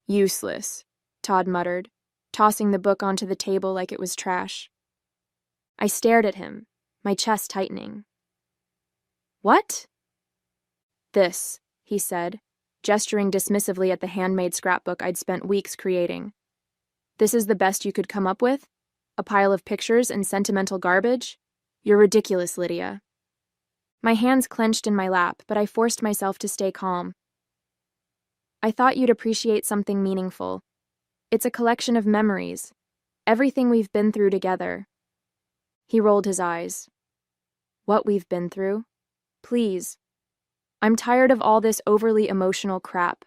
Useless, Todd muttered, tossing the book onto the table like it was trash. I stared at him, my chest tightening. What? This, he said, gesturing dismissively at the handmade scrapbook I'd spent weeks creating. This is the best you could come up with? A pile of pictures and sentimental garbage? You're ridiculous, Lydia. My hands clenched in my lap, but I forced myself to stay calm. I thought you'd appreciate something meaningful. It's a collection of memories, everything we've been through together. He rolled his eyes. What we've been through? Please. I'm tired of all this overly emotional crap.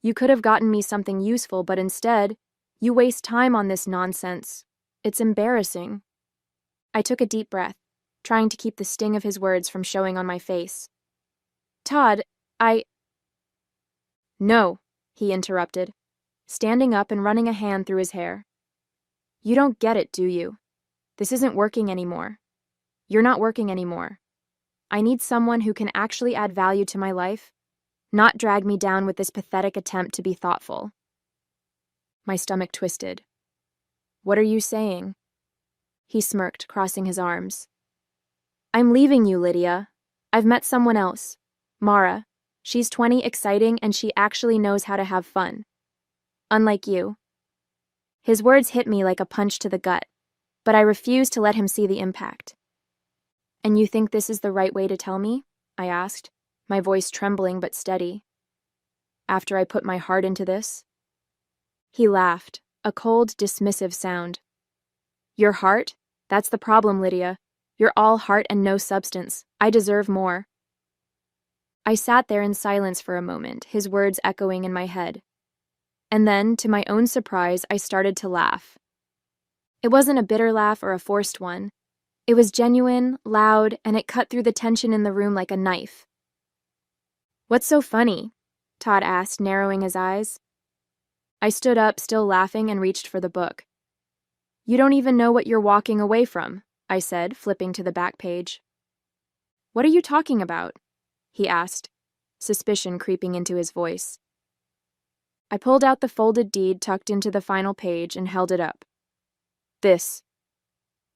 You could have gotten me something useful, but instead, you waste time on this nonsense. It's embarrassing. I took a deep breath, trying to keep the sting of his words from showing on my face. Todd, No, he interrupted, standing up and running a hand through his hair. You don't get it, do you? This isn't working anymore. You're not working anymore. I need someone who can actually add value to my life, not drag me down with this pathetic attempt to be thoughtful. My stomach twisted. What are you saying? He smirked, crossing his arms. I'm leaving you, Lydia. I've met someone else. Mara. She's 20, exciting, and she actually knows how to have fun. Unlike you. His words hit me like a punch to the gut, but I refused to let him see the impact. And you think this is the right way to tell me? I asked, my voice trembling but steady. After I put my heart into this? He laughed, a cold, dismissive sound. Your heart? That's the problem, Lydia. You're all heart and no substance. I deserve more. I sat there in silence for a moment, his words echoing in my head. And then, to my own surprise, I started to laugh. It wasn't a bitter laugh or a forced one. It was genuine, loud, and it cut through the tension in the room like a knife. What's so funny? Todd asked, narrowing his eyes. I stood up, still laughing, and reached for the book. You don't even know what you're walking away from, I said, flipping to the back page. What are you talking about? He asked, suspicion creeping into his voice. I pulled out the folded deed tucked into the final page and held it up. This.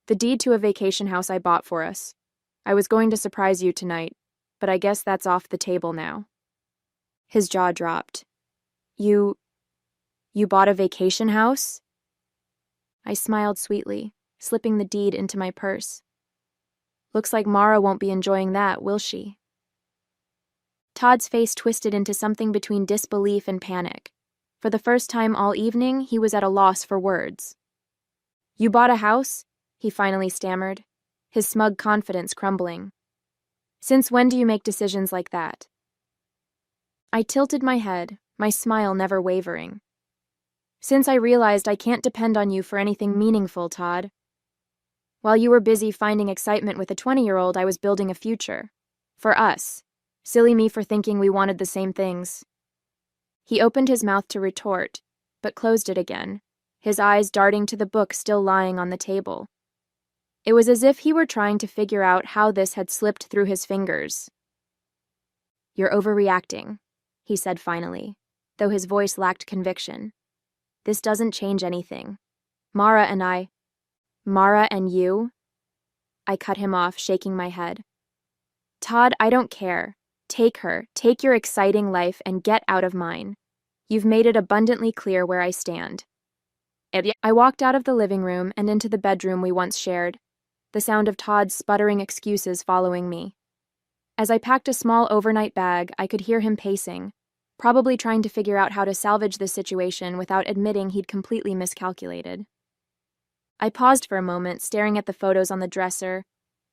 The deed to a vacation house I bought for us. I was going to surprise you tonight, but I guess that's off the table now. His jaw dropped. You bought a vacation house? I smiled sweetly, slipping the deed into my purse. Looks like Mara won't be enjoying that, will she? Todd's face twisted into something between disbelief and panic. For the first time all evening, he was at a loss for words. You bought a house? He finally stammered, his smug confidence crumbling. Since when do you make decisions like that? I tilted my head, my smile never wavering. Since I realized I can't depend on you for anything meaningful, Todd. While you were busy finding excitement with a 20-year-old, I was building a future. For us. Silly me for thinking we wanted the same things. He opened his mouth to retort, but closed it again, his eyes darting to the book still lying on the table. It was as if he were trying to figure out how this had slipped through his fingers. You're overreacting, he said finally, though his voice lacked conviction. This doesn't change anything. Mara and you? I cut him off, shaking my head. Todd, I don't care. Take her, take your exciting life, and get out of mine. You've made it abundantly clear where I stand. I walked out of the living room and into the bedroom we once shared, the sound of Todd's sputtering excuses following me. As I packed a small overnight bag, I could hear him pacing, probably trying to figure out how to salvage the situation without admitting he'd completely miscalculated. I paused for a moment, staring at the photos on the dresser,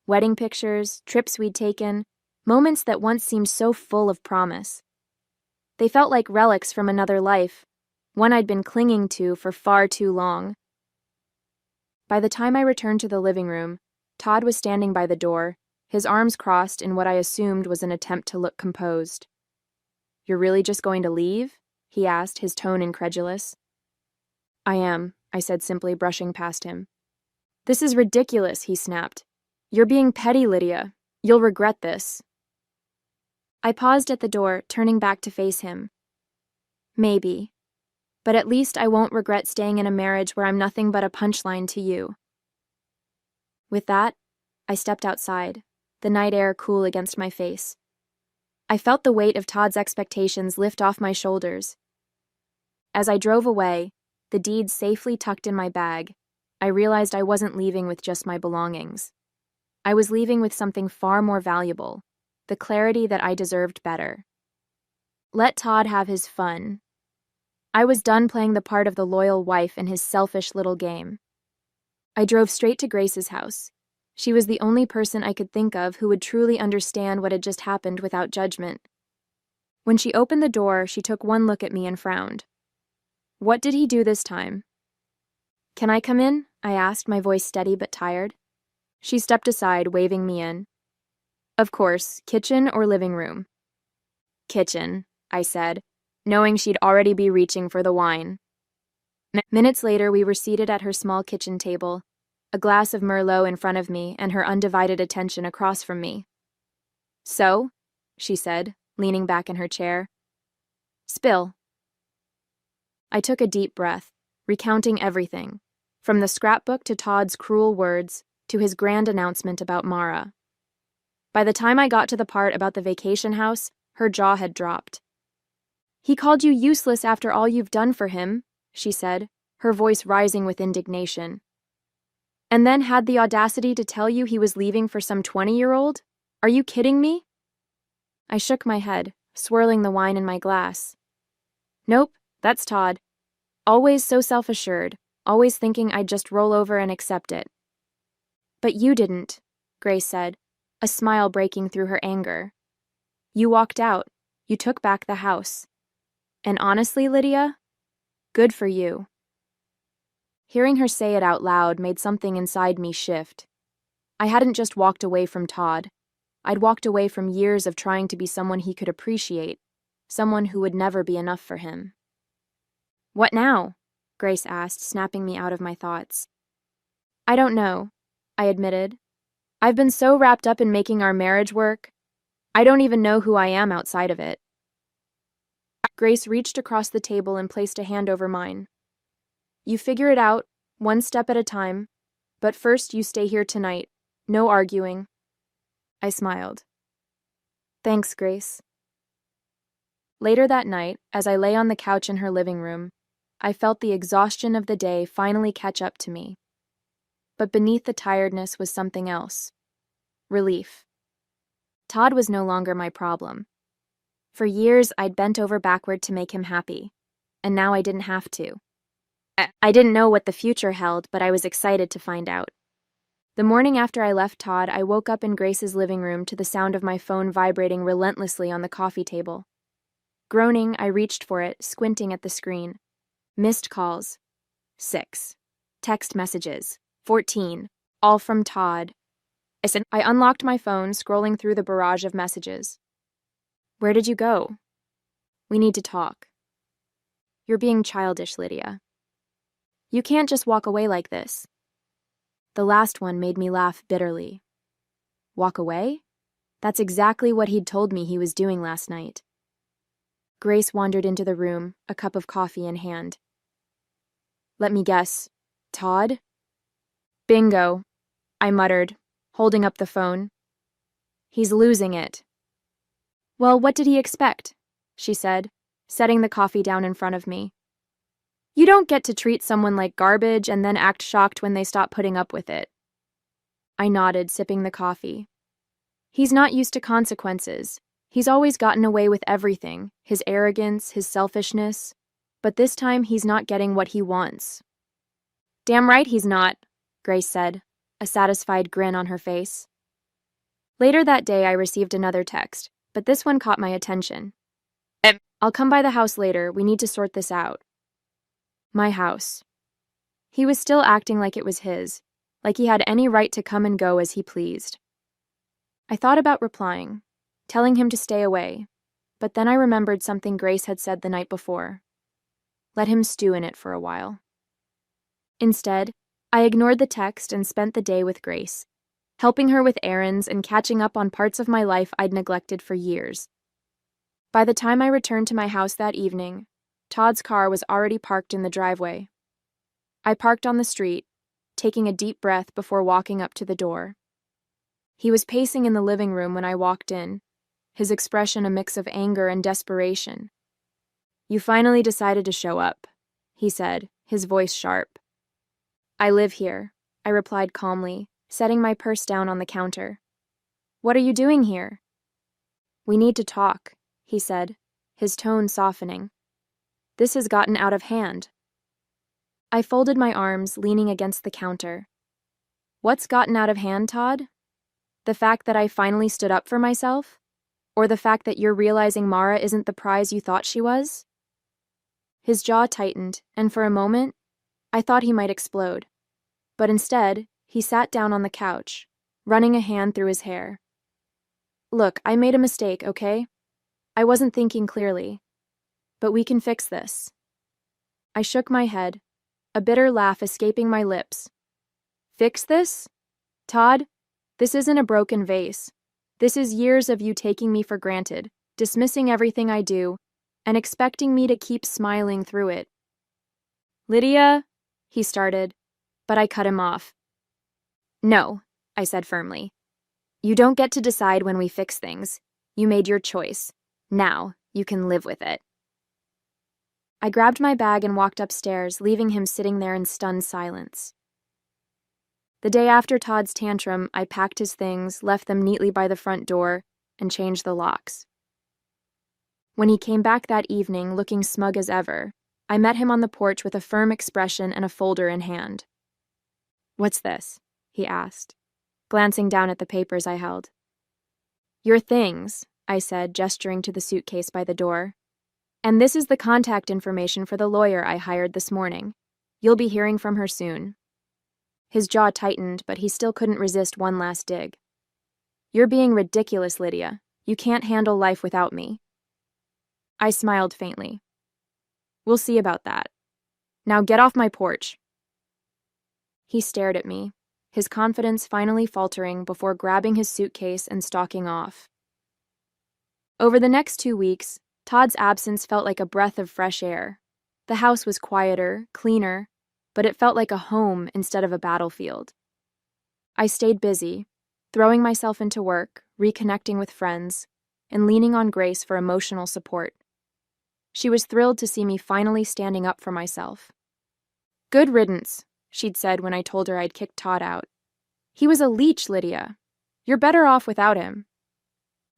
wedding pictures, trips we'd taken, moments that once seemed so full of promise. They felt like relics from another life, one I'd been clinging to for far too long. By the time I returned to the living room, Todd was standing by the door, his arms crossed in what I assumed was an attempt to look composed. You're really just going to leave? He asked, his tone incredulous. I am, I said simply, brushing past him. This is ridiculous, he snapped. You're being petty, Lydia. You'll regret this. I paused at the door, turning back to face him. Maybe. But at least I won't regret staying in a marriage where I'm nothing but a punchline to you. With that, I stepped outside, the night air cool against my face. I felt the weight of Todd's expectations lift off my shoulders. As I drove away, the deeds safely tucked in my bag, I realized I wasn't leaving with just my belongings. I was leaving with something far more valuable, the clarity that I deserved better. Let Todd have his fun. I was done playing the part of the loyal wife in his selfish little game. I drove straight to Grace's house. She was the only person I could think of who would truly understand what had just happened without judgment. When she opened the door, she took one look at me and frowned. What did he do this time? Can I come in? I asked, my voice steady but tired. She stepped aside, waving me in. Of course, kitchen or living room? Kitchen, I said, knowing she'd already be reaching for the wine. Minutes later, we were seated at her small kitchen table, a glass of Merlot in front of me and her undivided attention across from me. So, she said, leaning back in her chair. Spill. I took a deep breath, recounting everything, from the scrapbook to Todd's cruel words to his grand announcement about Mara. By the time I got to the part about the vacation house, her jaw had dropped. He called you useless after all you've done for him, she said, her voice rising with indignation. And then had the audacity to tell you he was leaving for some 20-year-old? Are you kidding me? I shook my head, swirling the wine in my glass. Nope, that's Todd. Always so self-assured, always thinking I'd just roll over and accept it. But you didn't, Grace said, a smile breaking through her anger. You walked out. You took back the house. And honestly, Lydia, good for you. Hearing her say it out loud made something inside me shift. I hadn't just walked away from Todd. I'd walked away from years of trying to be someone he could appreciate, someone who would never be enough for him. What now? Grace asked, snapping me out of my thoughts. I don't know, I admitted. I've been so wrapped up in making our marriage work, I don't even know who I am outside of it. Grace reached across the table and placed a hand over mine. You figure it out, one step at a time, but first you stay here tonight. No arguing. I smiled. Thanks, Grace. Later that night, as I lay on the couch in her living room, I felt the exhaustion of the day finally catch up to me. But beneath the tiredness was something else. Relief. Todd was no longer my problem. For years, I'd bent over backward to make him happy, and now I didn't have to. I didn't know what the future held, but I was excited to find out. The morning after I left Todd, I woke up in Grace's living room to the sound of my phone vibrating relentlessly on the coffee table. Groaning, I reached for it, squinting at the screen. Missed calls. 6. Text messages. 14. All from Todd. I unlocked my phone, scrolling through the barrage of messages. Where did you go? We need to talk. You're being childish, Lydia. You can't just walk away like this. The last one made me laugh bitterly. Walk away? That's exactly what he'd told me he was doing last night. Grace wandered into the room, a cup of coffee in hand. Let me guess. Todd? Bingo, I muttered, holding up the phone. He's losing it. Well, what did he expect? She said, setting the coffee down in front of me. You don't get to treat someone like garbage and then act shocked when they stop putting up with it. I nodded, sipping the coffee. He's not used to consequences. He's always gotten away with everything, his arrogance, his selfishness. But this time he's not getting what he wants. Damn right he's not, Grace said, a satisfied grin on her face. Later that day I received another text, but this one caught my attention. I'll come by the house later, we need to sort this out. My house. He was still acting like it was his, like he had any right to come and go as he pleased. I thought about replying, telling him to stay away, but then I remembered something Grace had said the night before. Let him stew in it for a while. Instead, I ignored the text and spent the day with Grace, helping her with errands and catching up on parts of my life I'd neglected for years. By the time I returned to my house that evening, Todd's car was already parked in the driveway. I parked on the street, taking a deep breath before walking up to the door. He was pacing in the living room when I walked in, his expression a mix of anger and desperation. "You finally decided to show up," he said, his voice sharp. "I live here," I replied calmly, setting my purse down on the counter. "What are you doing here?" "We need to talk," he said, his tone softening. "This has gotten out of hand." I folded my arms, leaning against the counter. "What's gotten out of hand, Todd? The fact that I finally stood up for myself? Or the fact that you're realizing Mara isn't the prize you thought she was?" His jaw tightened, and for a moment, I thought he might explode. But instead, he sat down on the couch, running a hand through his hair. "Look, I made a mistake, okay? I wasn't thinking clearly. But we can fix this." I shook my head, a bitter laugh escaping my lips. "Fix this? Todd, this isn't a broken vase. This is years of you taking me for granted, dismissing everything I do, and expecting me to keep smiling through it." "Lydia," he started, but I cut him off. "No," I said firmly. "You don't get to decide when we fix things. You made your choice. Now, you can live with it." I grabbed my bag and walked upstairs, leaving him sitting there in stunned silence. The day after Todd's tantrum, I packed his things, left them neatly by the front door, and changed the locks. When he came back that evening, looking smug as ever, I met him on the porch with a firm expression and a folder in hand. "What's this?" he asked, glancing down at the papers I held. "Your things," I said, gesturing to the suitcase by the door. "And this is the contact information for the lawyer I hired this morning. You'll be hearing from her soon." His jaw tightened, but he still couldn't resist one last dig. "You're being ridiculous, Lydia. You can't handle life without me." I smiled faintly. "We'll see about that. Now get off my porch." He stared at me, his confidence finally faltering before grabbing his suitcase and stalking off. Over the next 2 weeks, Todd's absence felt like a breath of fresh air. The house was quieter, cleaner, but it felt like a home instead of a battlefield. I stayed busy, throwing myself into work, reconnecting with friends, and leaning on Grace for emotional support. She was thrilled to see me finally standing up for myself. "Good riddance," she'd said when I told her I'd kicked Todd out. "He was a leech, Lydia. You're better off without him."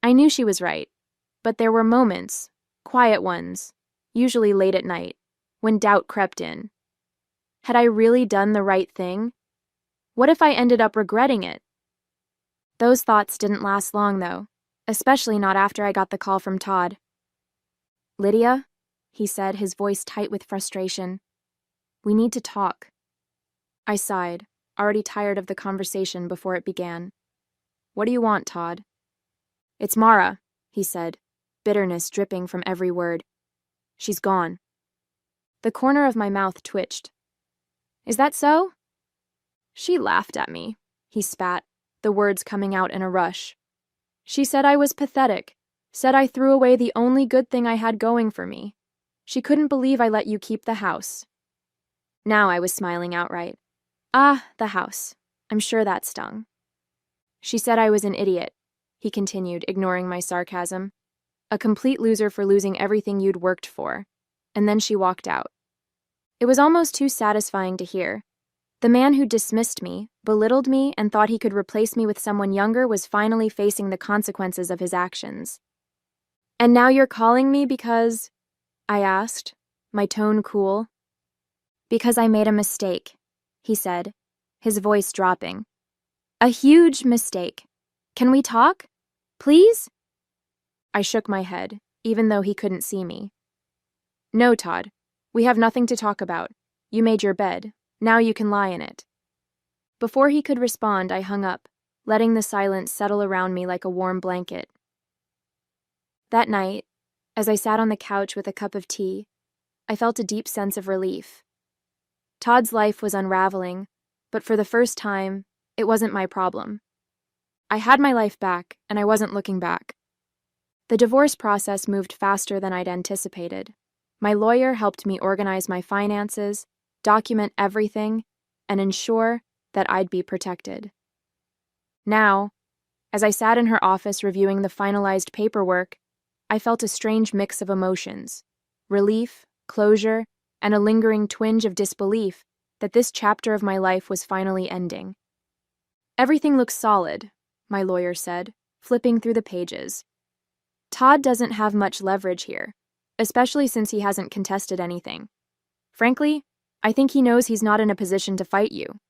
I knew she was right, but there were moments, quiet ones, usually late at night, when doubt crept in. Had I really done the right thing? What if I ended up regretting it? Those thoughts didn't last long, though, especially not after I got the call from Todd. "Lydia," he said, his voice tight with frustration. "We need to talk." I sighed, already tired of the conversation before it began. "What do you want, Todd?" "It's Mara," he said, bitterness dripping from every word. "She's gone." The corner of my mouth twitched. "Is that so?" "She laughed at me," he spat, the words coming out in a rush. "She said I was pathetic, said I threw away the only good thing I had going for me. She couldn't believe I let you keep the house." Now I was smiling outright. "Ah, the house. I'm sure that stung." "She said I was an idiot," he continued, ignoring my sarcasm. "A complete loser for losing everything you'd worked for." And then she walked out. It was almost too satisfying to hear. The man who dismissed me, belittled me, and thought he could replace me with someone younger was finally facing the consequences of his actions. "And now you're calling me because—" I asked, my tone cool. "Because I made a mistake," he said, his voice dropping. "A huge mistake. Can we talk? Please?" I shook my head, even though he couldn't see me. "No, Todd. We have nothing to talk about. You made your bed. Now you can lie in it." Before he could respond, I hung up, letting the silence settle around me like a warm blanket. That night, as I sat on the couch with a cup of tea, I felt a deep sense of relief. Todd's life was unraveling, but for the first time, it wasn't my problem. I had my life back, and I wasn't looking back. The divorce process moved faster than I'd anticipated. My lawyer helped me organize my finances, document everything, and ensure that I'd be protected. Now, as I sat in her office reviewing the finalized paperwork, I felt a strange mix of emotions: relief, closure, and a lingering twinge of disbelief that this chapter of my life was finally ending. "Everything looks solid," my lawyer said, flipping through the pages. "Todd doesn't have much leverage here, especially since he hasn't contested anything. Frankly, I think he knows he's not in a position to fight you."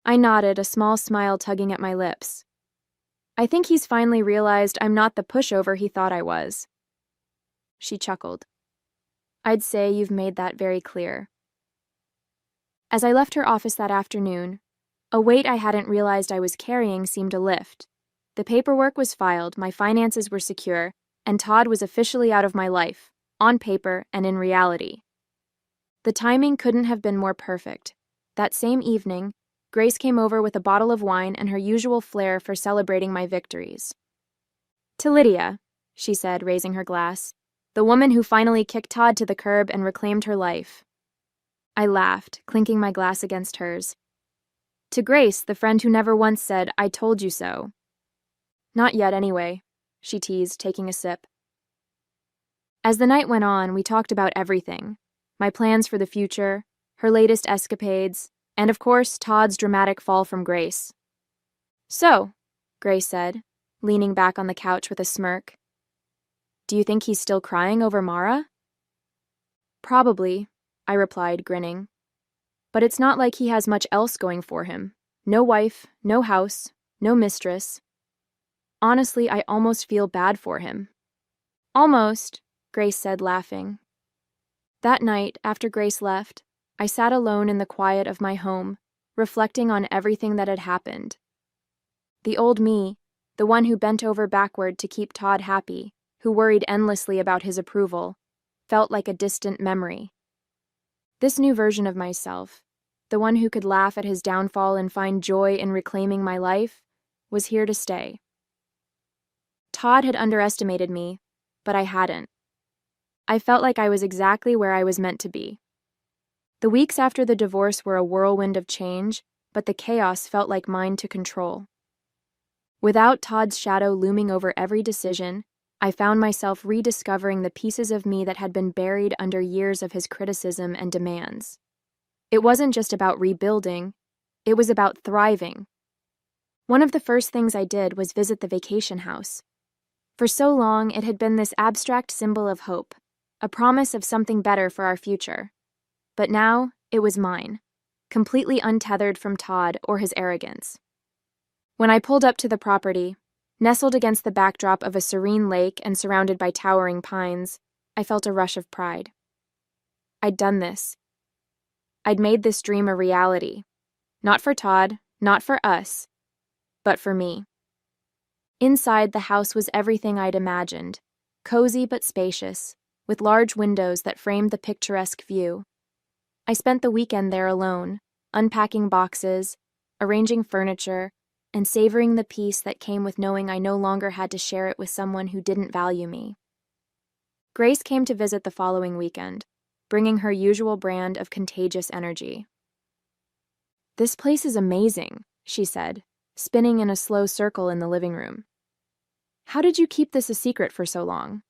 I nodded, a small smile tugging at my lips. "I think he's finally realized I'm not the pushover he thought I was." She chuckled. "I'd say you've made that very clear." As I left her office that afternoon, a weight I hadn't realized I was carrying seemed to lift. The paperwork was filed, my finances were secure, and Todd was officially out of my life, on paper and in reality. The timing couldn't have been more perfect. That same evening, Grace came over with a bottle of wine and her usual flair for celebrating my victories. "To Lydia," she said, raising her glass, "the woman who finally kicked Todd to the curb and reclaimed her life." I laughed, clinking my glass against hers. "To Grace, the friend who never once said, 'I told you so.'" "Not yet, anyway," she teased, taking a sip. As the night went on, we talked about everything: my plans for the future, her latest escapades, and of course, Todd's dramatic fall from grace. "So," Grace said, leaning back on the couch with a smirk, "do you think he's still crying over Mara?" "Probably," I replied, grinning. "But it's not like he has much else going for him. No wife, no house, no mistress. Honestly, I almost feel bad for him." "Almost," Grace said, laughing. That night, after Grace left, I sat alone in the quiet of my home, reflecting on everything that had happened. The old me, the one who bent over backward to keep Todd happy, who worried endlessly about his approval, felt like a distant memory. This new version of myself, the one who could laugh at his downfall and find joy in reclaiming my life, was here to stay. Todd had underestimated me, but I hadn't. I felt like I was exactly where I was meant to be. The weeks after the divorce were a whirlwind of change, but the chaos felt like mine to control. Without Todd's shadow looming over every decision, I found myself rediscovering the pieces of me that had been buried under years of his criticism and demands. It wasn't just about rebuilding, it was about thriving. One of the first things I did was visit the vacation house. For so long, it had been this abstract symbol of hope, a promise of something better for our future. But now, it was mine, completely untethered from Todd or his arrogance. When I pulled up to the property, nestled against the backdrop of a serene lake and surrounded by towering pines, I felt a rush of pride. I'd done this. I'd made this dream a reality. Not for Todd, not for us, but for me. Inside, the house was everything I'd imagined: cozy but spacious, with large windows that framed the picturesque view. I spent the weekend there alone, unpacking boxes, arranging furniture, and savoring the peace that came with knowing I no longer had to share it with someone who didn't value me. Grace came to visit the following weekend, bringing her usual brand of contagious energy. "This place is amazing," she said, spinning in a slow circle in the living room. "How did you keep this a secret for so long?"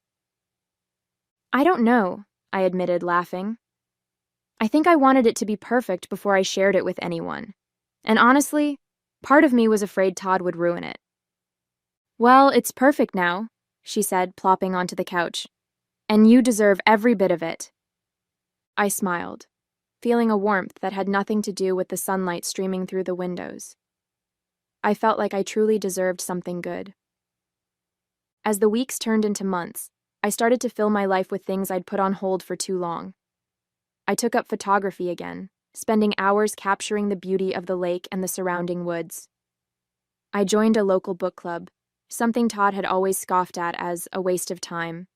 "I don't know," I admitted, laughing. "I think I wanted it to be perfect before I shared it with anyone. And honestly, part of me was afraid Todd would ruin it." "Well, it's perfect now," she said, plopping onto the couch. "And you deserve every bit of it." I smiled, feeling a warmth that had nothing to do with the sunlight streaming through the windows. I felt like I truly deserved something good. As the weeks turned into months, I started to fill my life with things I'd put on hold for too long. I took up photography again, spending hours capturing the beauty of the lake and the surrounding woods. I joined a local book club, something Todd had always scoffed at as a waste of time.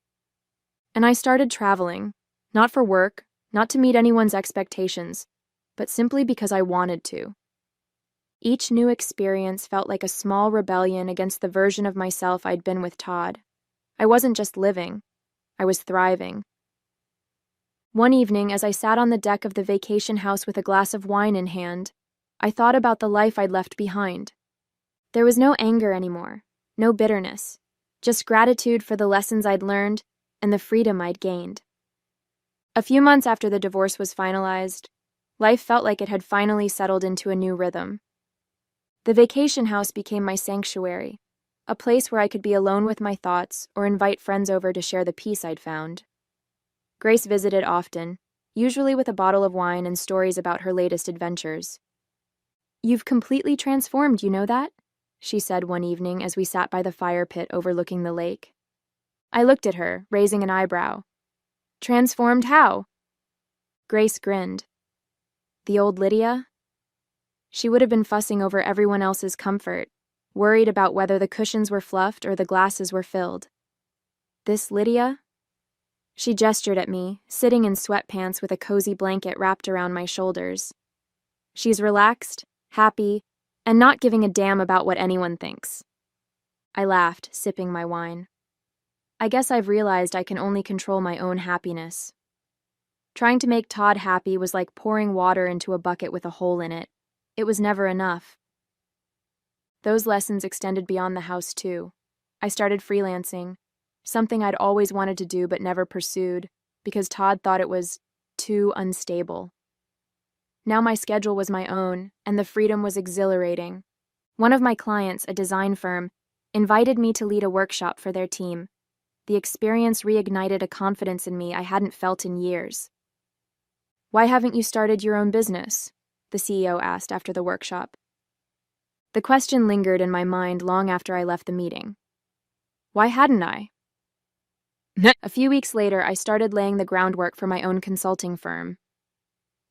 And I started traveling, not for work, not to meet anyone's expectations, but simply because I wanted to. Each new experience felt like a small rebellion against the version of myself I'd been with Todd. I wasn't just living, I was thriving. One evening, as I sat on the deck of the vacation house with a glass of wine in hand, I thought about the life I'd left behind. There was no anger anymore, no bitterness, just gratitude for the lessons I'd learned and the freedom I'd gained. A few months after the divorce was finalized, life felt like it had finally settled into a new rhythm. The vacation house became my sanctuary, a place where I could be alone with my thoughts or invite friends over to share the peace I'd found. Grace visited often, usually with a bottle of wine and stories about her latest adventures. "You've completely transformed, you know that?" she said one evening as we sat by the fire pit overlooking the lake. I looked at her, raising an eyebrow. "Transformed how?" Grace grinned. "The old Lydia?" She would have been fussing over everyone else's comfort, worried about whether the cushions were fluffed or the glasses were filled. "This Lydia?" She gestured at me, sitting in sweatpants with a cozy blanket wrapped around my shoulders. "She's relaxed, happy, and not giving a damn about what anyone thinks." I laughed, sipping my wine. I guess I've realized I can only control my own happiness. Trying to make Todd happy was like pouring water into a bucket with a hole in it. It was never enough. Those lessons extended beyond the house, too. I started freelancing, something I'd always wanted to do but never pursued, because Todd thought it was too unstable. Now my schedule was my own, and the freedom was exhilarating. One of my clients, a design firm, invited me to lead a workshop for their team. The experience reignited a confidence in me I hadn't felt in years. "Why haven't you started your own business?" the CEO asked after the workshop. The question lingered in my mind long after I left the meeting. Why hadn't I? A few weeks later, I started laying the groundwork for my own consulting firm.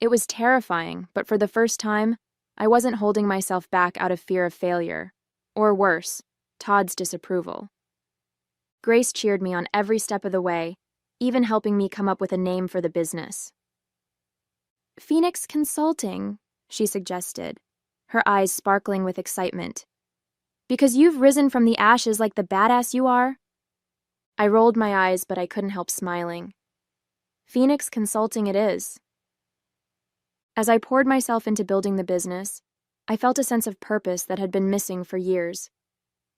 It was terrifying, but for the first time, I wasn't holding myself back out of fear of failure, or worse, Todd's disapproval. Grace cheered me on every step of the way, even helping me come up with a name for the business. "Phoenix Consulting," she suggested, her eyes sparkling with excitement. "Because you've risen from the ashes like the badass you are." I rolled my eyes, but I couldn't help smiling. Phoenix Consulting it is. As I poured myself into building the business, I felt a sense of purpose that had been missing for years.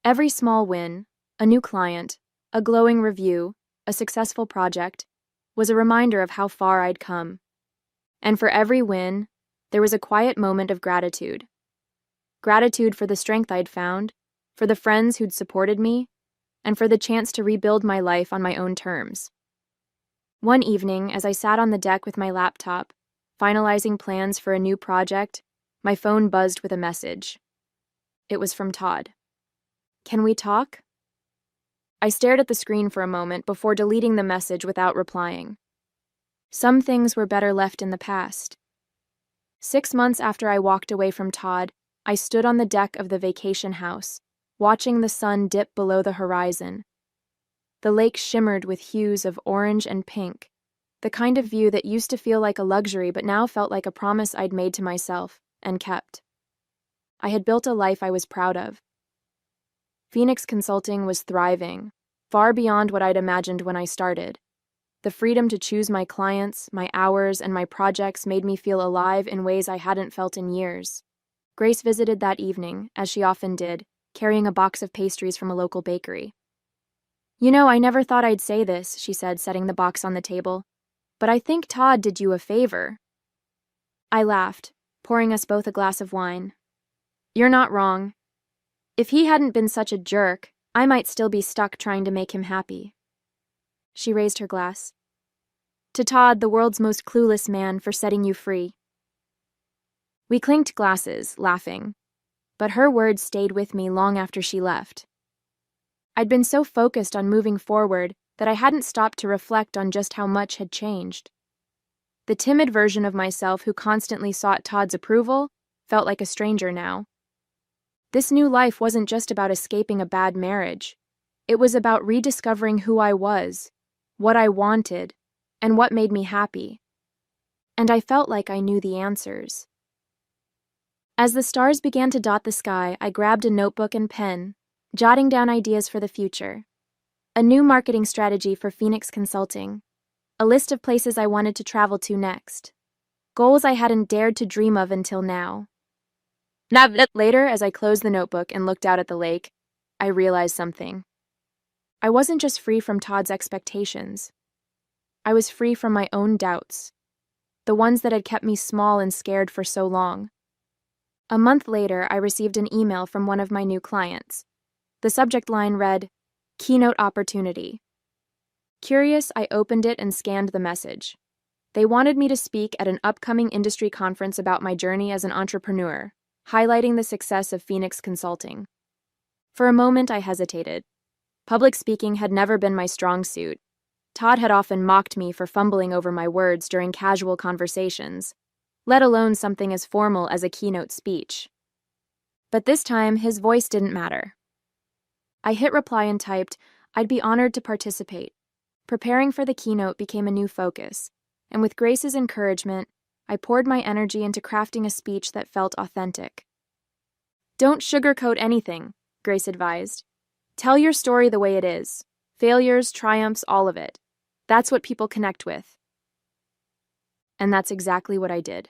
Every small win, a new client, a glowing review, a successful project, was a reminder of how far I'd come. And for every win, there was a quiet moment of gratitude. Gratitude for the strength I'd found, for the friends who'd supported me, and for the chance to rebuild my life on my own terms. One evening, as I sat on the deck with my laptop, finalizing plans for a new project, my phone buzzed with a message. It was from Todd. "Can we talk?" I stared at the screen for a moment before deleting the message without replying. Some things were better left in the past. 6 months after I walked away from Todd, I stood on the deck of the vacation house, watching the sun dip below the horizon. The lake shimmered with hues of orange and pink, the kind of view that used to feel like a luxury but now felt like a promise I'd made to myself, and kept. I had built a life I was proud of. Phoenix Consulting was thriving, far beyond what I'd imagined when I started. The freedom to choose my clients, my hours, and my projects made me feel alive in ways I hadn't felt in years. Grace visited that evening, as she often did, carrying a box of pastries from a local bakery. "You know, I never thought I'd say this," she said, setting the box on the table, "but I think Todd did you a favor." I laughed, pouring us both a glass of wine. "You're not wrong. If he hadn't been such a jerk, I might still be stuck trying to make him happy." She raised her glass. "To Todd, the world's most clueless man, for setting you free." We clinked glasses, laughing, but her words stayed with me long after she left. I'd been so focused on moving forward that I hadn't stopped to reflect on just how much had changed. The timid version of myself who constantly sought Todd's approval felt like a stranger now. This new life wasn't just about escaping a bad marriage. It was about rediscovering who I was, what I wanted, and what made me happy. And I felt like I knew the answers. As the stars began to dot the sky, I grabbed a notebook and pen, jotting down ideas for the future. A new marketing strategy for Phoenix Consulting, A list of places I wanted to travel to next. Goals I hadn't dared to dream of until now. Later, as I closed the notebook and looked out at the lake, I realized something. I wasn't just free from Todd's expectations. I was free from my own doubts, the ones that had kept me small and scared for so long. A month later, I received an email from one of my new clients. The subject line read, "Keynote Opportunity." Curious, I opened it and scanned the message. They wanted me to speak at an upcoming industry conference about my journey as an entrepreneur, highlighting the success of Phoenix Consulting. For a moment, I hesitated. Public speaking had never been my strong suit. Todd had often mocked me for fumbling over my words during casual conversations, let alone something as formal as a keynote speech. But this time, his voice didn't matter. I hit reply and typed, "I'd be honored to participate." Preparing for the keynote became a new focus, and with Grace's encouragement, I poured my energy into crafting a speech that felt authentic. "Don't sugarcoat anything," Grace advised. "Tell your story the way it is. Failures, triumphs, all of it. That's what people connect with." And that's exactly what I did.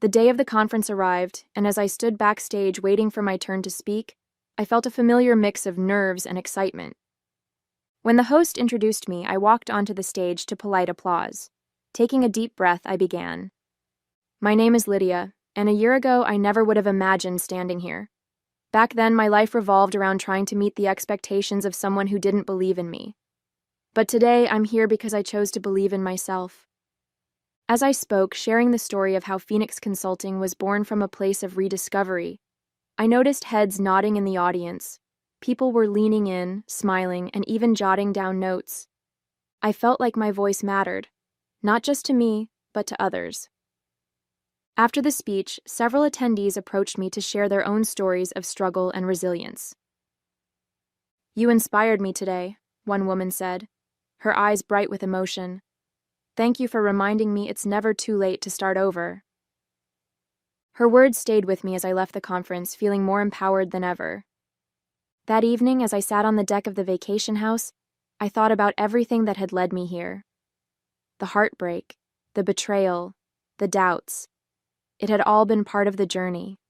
The day of the conference arrived, and as I stood backstage waiting for my turn to speak, I felt a familiar mix of nerves and excitement. When the host introduced me, I walked onto the stage to polite applause. Taking a deep breath, I began. "My name is Lydia, and a year ago I never would have imagined standing here. Back then, my life revolved around trying to meet the expectations of someone who didn't believe in me. But today, I'm here because I chose to believe in myself." As I spoke, sharing the story of how Phoenix Consulting was born from a place of rediscovery, I noticed heads nodding in the audience. People were leaning in, smiling, and even jotting down notes. I felt like my voice mattered, not just to me, but to others. After the speech, several attendees approached me to share their own stories of struggle and resilience. "You inspired me today," one woman said, her eyes bright with emotion. "Thank you for reminding me it's never too late to start over." Her words stayed with me as I left the conference, feeling more empowered than ever. That evening, as I sat on the deck of the vacation house, I thought about everything that had led me here. The heartbreak, the betrayal, the doubts. It had all been part of the journey.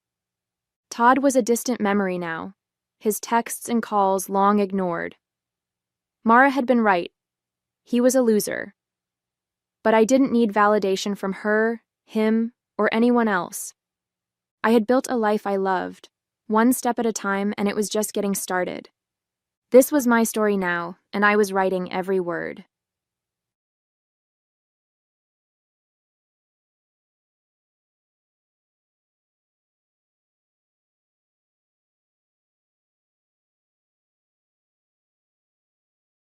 Todd was a distant memory now, his texts and calls long ignored. Mara had been right. He was a loser. But I didn't need validation from her, him, or anyone else. I had built a life I loved, one step at a time, and it was just getting started. This was my story now, and I was writing every word.